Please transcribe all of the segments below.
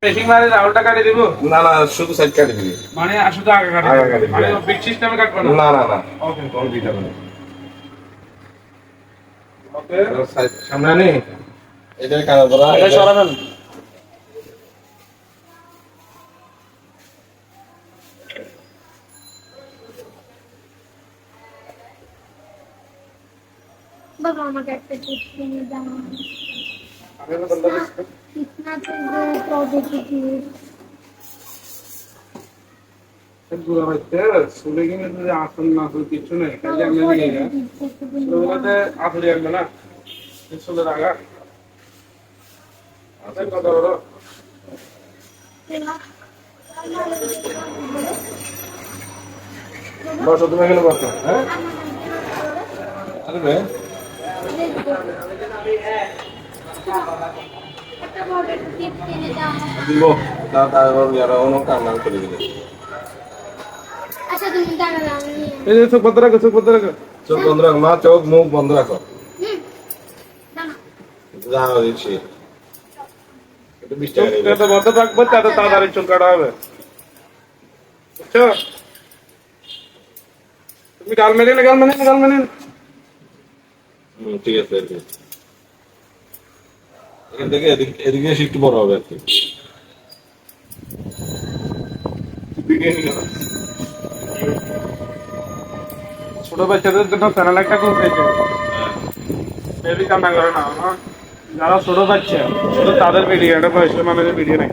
পেশিং মারে রাউলটা কাটে দিব না না শুধু সাইড কাটে দিবি মানে শুধু আগে কাটে মানে বিট সিস্টেমে কাটবো না না না না ওকে কোন দিতে হবে ওকে সামনে নে এটা কাটা ধরা এটা সরাবেন बाबा আমাকে একটা টিপস দিয়ে দাও আগে তো বন্ধ করতে कितना तो पॉजिटिव গুলো হচ্ছে শুনে কিন্তু যদি আসল না আসল কিছু নেই খালি আমি নিয়ে যা ওগুলোতে আফুরি আনবে না শুনে রাখা আসল কথা বলো বসো তুমি এখানে বসো হ্যাঁ আরে বে একটা বড় টিপস দিয়ে দাও দিব না তারপর যারা অন্য কাম না করে দিবে আচ্ছা তুমি দাঁড়াও আমি এই যে চোখ বন্ধ রাখো চোখ বন্ধ রাখো মা চোখ মুখ বন্ধ রাখো দাঁড়াও যা দিচ্ছি এটা বিস্তার যত বন্ধ রাখবো তত তাড়াতাড়ি চুল কাটা হবে বুঝছো তুমি গাল মেলে না ঠিক আছে এখান থেকে এদিকে এসে একটু বড় হবে আর কি ছোট বাচ্চাদের জন্য চ্যানেল একটা খুলতেছে বেবি কান্না করে না হ্যাঁ? যারা ছোট বাচ্চা শুধু তাদের ভিডিও এটা বয়সের মানুষের ভিডিও নাই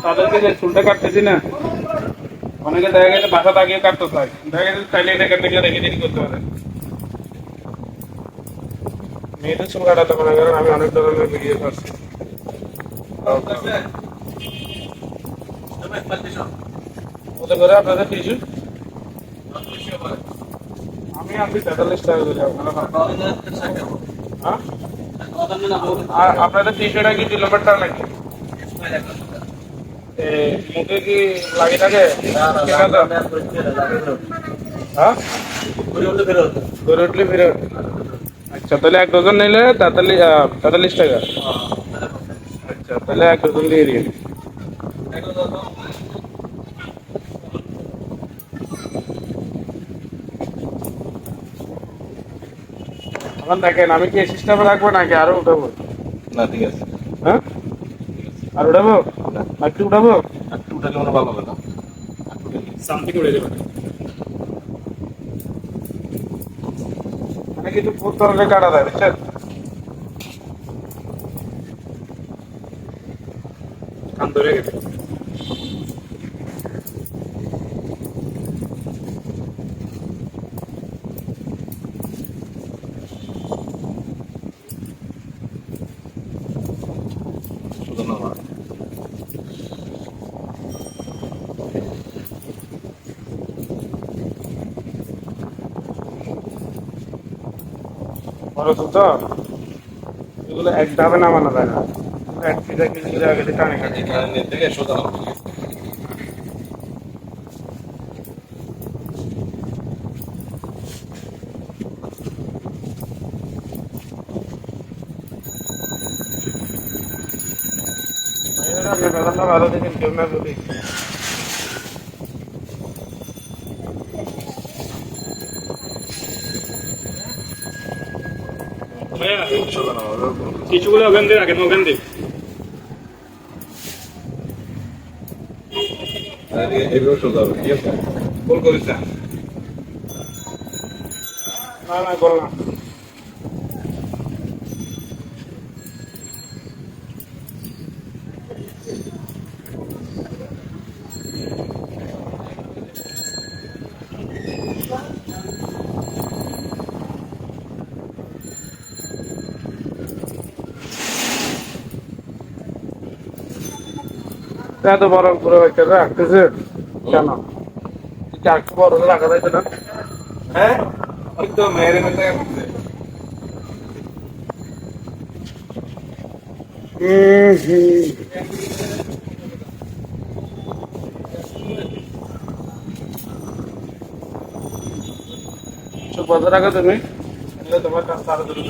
তাদেরকে যে চুলটা কাটতেছি না অনেকে দেখা গেছে বাসা লাগিয়ে কাটতে চায় দেখা গেছে চাইলে এটা কাটতে গিয়ে রেখে দেরি করতে পারে মেয়েদের চুল কাটাতে মনে করেন আমি অনেক ধরনের ভিডিও করছি ওদের করে আপনাদের টিস্যু আমি আনছি 43 টাকা করে হ্যাঁ আর আপনাদের টিস্যুটা কি কিলোমিটার নাকি মুখে কি লাগিয়ে থাকে হ্যাঁ গড়ে উঠলে ফেরত আচ্ছা তাহলে 1 ডজন নিলে 43 টাকা আচ্ছা তাহলে 1 ডজন দিয়ে দিন এখন দেখেন আমি কি সিস্টেমে রাখবো নাকি আরো উঠাবো না ঠিক আছে হ্যাঁ আর উঠাবো একটু উঠাবো একটু উঠালে মনে ভালো হবে না সামথিং উড়ে যাবে মানে কিছু বহুত ধরনের কাটা যায় বুঝছেন কান ধরে গেছে ধন্যবাদ বড় তো এগুলো এক ধাপে নামানো যায় না এক পিঠা কিছু আগে টানে কাটে এখানে থেকে সোজা নামবে আপনি বেতনটা ভালো দেখেন কেউ না যদি কিছুগুলো ওখান দিয়ে রাখেন ওখান দিয়ে এইভাবে সোজা হবে ঠিক আছে বল করিস না না করো না এত বড় পুরো একটা রাখতেছে কেন একটু বড় রাখা যাইতো না হ্যাঁ ওই তো মেয়ের মতো কত টাকা তুমি তোমার কাছে আরো দূরে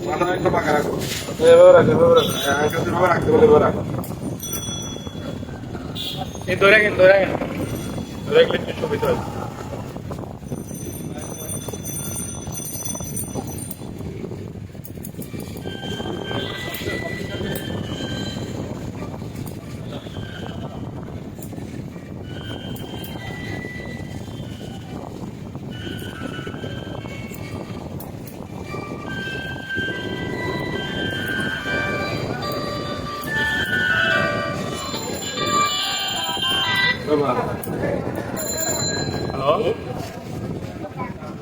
মাথা একটু পাকা রাখো। এভাবে রাখো, এভাবে রাখো। আঙ্কেল যেভাবে রাখতে বলে এভাবে রাখো। এই ধরে রাখেন, ধরে রাখেন। ধরে রাখলে একটু সুবিধা হয়। বাবা, হ্যালো,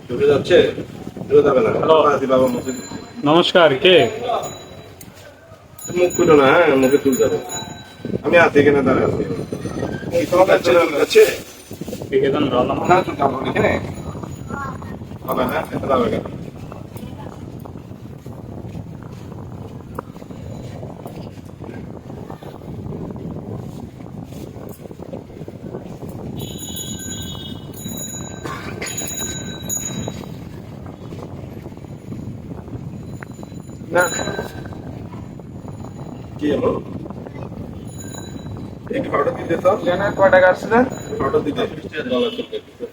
ঢুকে যাচ্ছে? ঢুকে যাবে না। হ্যালো। বাবা, বাবা মুখে নমস্কার, কে? মুখ খুলো না, হ্যাঁ মুখে তুল যাবে। আমি আছি এখানে দাঁড়ায় আছি। এই তোমার কাছে যাচ্ছে? ঠিক আছে, বললাম। না চুল কামড় এখানে হবে না, এটা যাবে কেন? না, কি হলো? একটু ফটো দিতে তো? কেন কয় টাকা আসছে না? ফটো দিতে গলা চুলকে দিতে।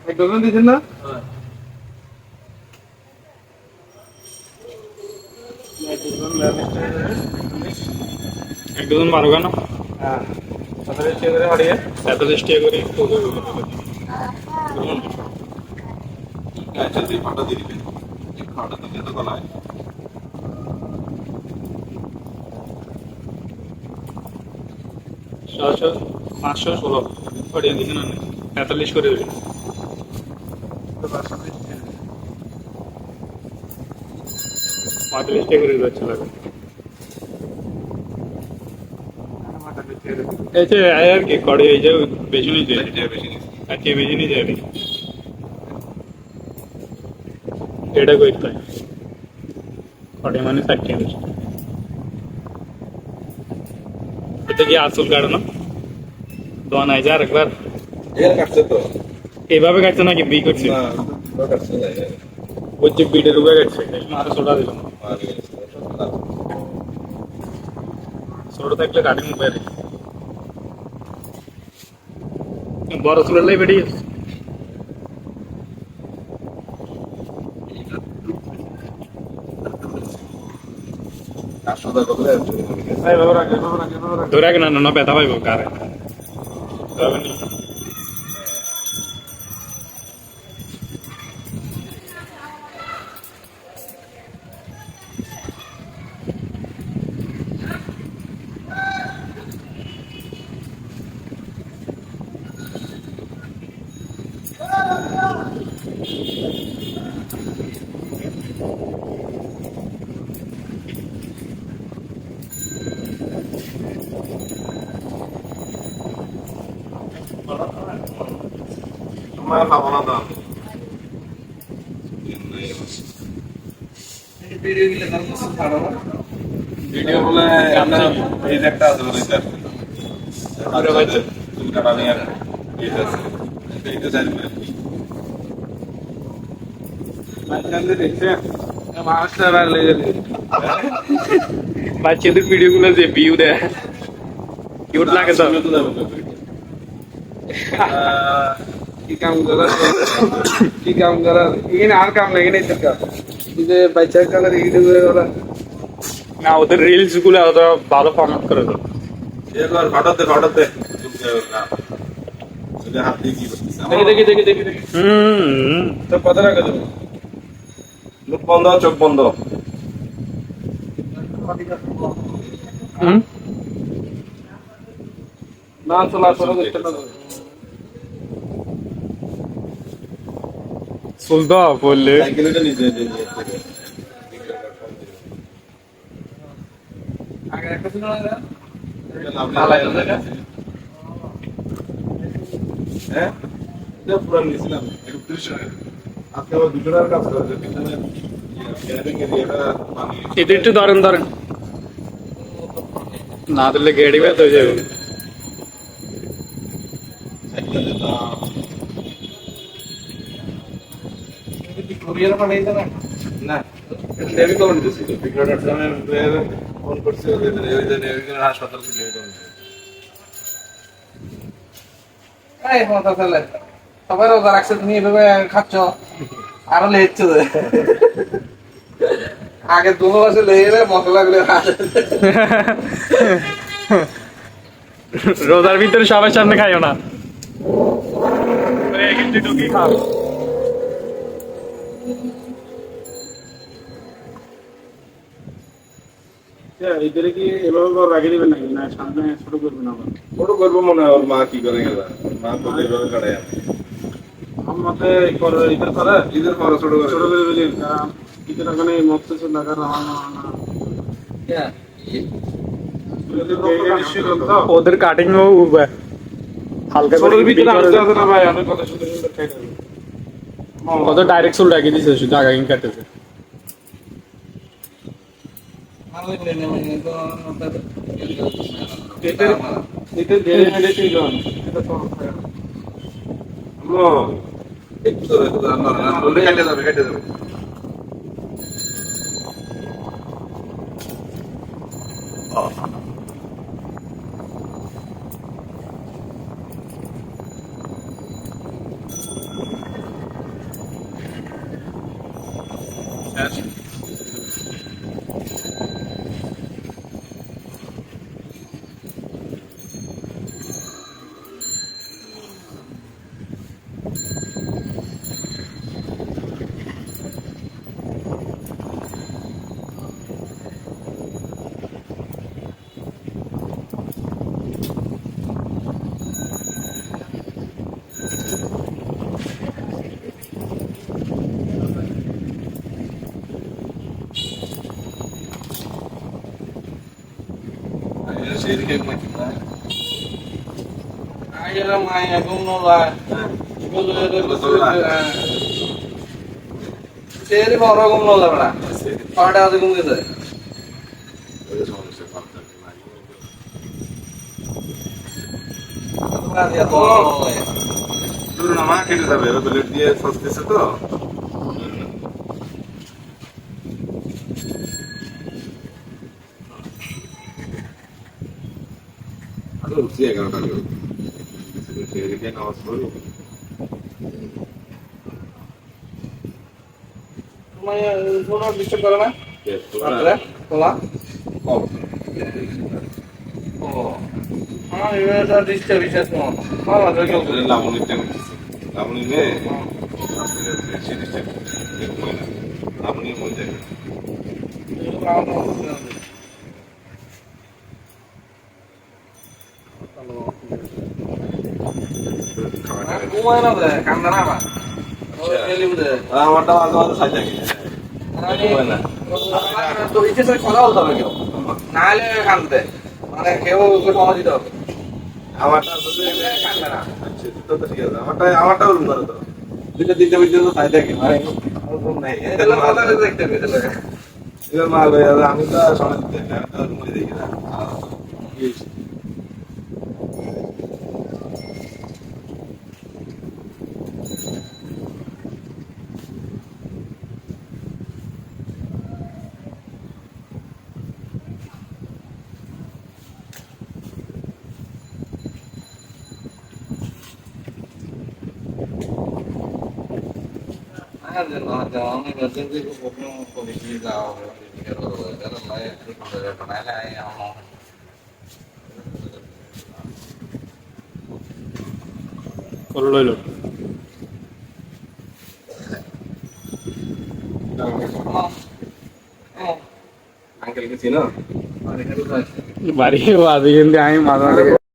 এক ডজন দিয়েছেন না? এক ডজন 12 কেন? হ্যাঁ, 47 টাকা করে হারিয়ে 47 টাকা করে আচ্ছা তুই ফটো দিয়ে দিবি। ফটো দিতে তো গলায়। 516 হারিয়ে দিয়েছেন না? 43 করে দিলেন। 45 টাকা করে যাচ্ছে লাগে। এই যে আর কি করে, এই যে বেশি নিয়ে যায়, আর কে বেশি নিয়ে যায়? এটা কই তাই করে মানে 60 টাকা। এটা কি আসল কার্ড না? 2000 একবার এর কাটছে তো? এইভাবে কাটছে নাকি বি করছে? না, তো কাটছে না। ওই যে বিটের উপরে কাটছে, আরো ছোটা দিলাম। ছোট থাকলে কাটিং উপরে বড় চুলের বেরিয়ে গেছে। ধরে রাখেন না, ব্যথা পাইব কারে। তোমার খাবো না তো। ভিডিও বলে আপনার এই যে একটা আছে বলে স্যার। চুল কাটানি আর এই আছে। এইটা জানি না। বাচ্চাদের ভিডিও গুলো যে ভিউ দেয় কিউট লাগে তো। কি কাম করার এখানে আর কাম নাই, এখানে কাম এই যে বাচ্চার কালার ভিডিও করে ওরা না, ওদের রিলস গুলো অত ভালো ফরম্যাট করে তো। এবার হঠাৎ চুলকে না। এটা হাত দিয়ে কি করতেছে? দেখি তো কত টাকা দেবো? মুখ বন্ধ, চোখ বন্ধ। না চলা চলা দেখতে না চুলতো বললে সাইকেলটা নিজে আগে একটা ছিল না হ্যাঁ, এটা পুরো নিয়েছিলাম 31 টাকা। আজকে আবার 200 টাকার কাজ করেছে পিছনে এটা একটু ধরেন না দিলে গেড়ি ব্যথ হয়ে যাবে। কি কোরিয়ার পাঠাইছে না? না দেবী কলম দিয়েছিল বিক্রয়ের সময় ফোন করছে ওই হাসপাতাল থেকে দেবী কলম এই কথা চলে সবাই রোজা রাখছে তুমি এভাবে খাচ্ছ আরো লেগেছে আগে দু মাসে লেগে মশলা গুলো রোজার ভিতরে সবার সামনে খাইও না একটু টুকি খাও এদের কি এভাবে রাখে দিবেন নাকি না সামনে ছোট করবেন আবার ওটা করবো মনে হয় ওর মা কি করে গেল মা তো এইভাবে কাটায় আমার মতে করে ঈদের করে ঈদের পরে ছোট করে ছোট করে দিলেন কারণ ঈদের ওখানে মরতেছে টাকা না ওদের কাটিং হালকা করে ছোটোর ভিতরে আনতে আছে না ভাই অনেক কথা সুন্দর সুন্দর খাই দেবে কত ডাইরেক্ট চুল রাখিয়ে দিছে শুধু আগাগিং কাটতেছে এটা ধীরে ধীরে ঠিক হবে এটা তো একটু ধরে কেটে যাবে কেটে যাবে সেদিকে আগে মায়া ঘুম নলা সেরি বড় ঘুম নলা বড়া কয়টা বাজে ঘুম গেছে মা কেটে যাবে ব্লেড দিয়ে সস্তেছে তো উঠছি 11টা সেদিকে নামাজ পড়বো মায়া ফোন ডিস্টার্ব করে না রাত্রে তোলা ও হ্যাঁ এটা ডিস্টার্ব বিশেষ না ভালো আছে কেউ লাবণীর টাইম লাবণী নে লাবণী মন যায় ঘুমায় না কান্দা না আবার আমারটা মাঝে মাঝে সাজা গেছে তো ইচ্ছে করে কথা বলতে হবে কেউ না হলে কান্দতে মানে কেউ সময় দিতে হবে আমারটা কান্দে না তো ঠিক আছে আমারটা রুম করে তো দুইটা তিনটা পর্যন্ত সাজা গেছে এগুলো কথা দেখতে হবে এবার মা আমি তো সময় দিতে আমি তো রুমে দেখি না করে লইল আঙ্কেল কে চিনো বাড়ি বাড়ি কিন্তু আমি মাঝে মাঝে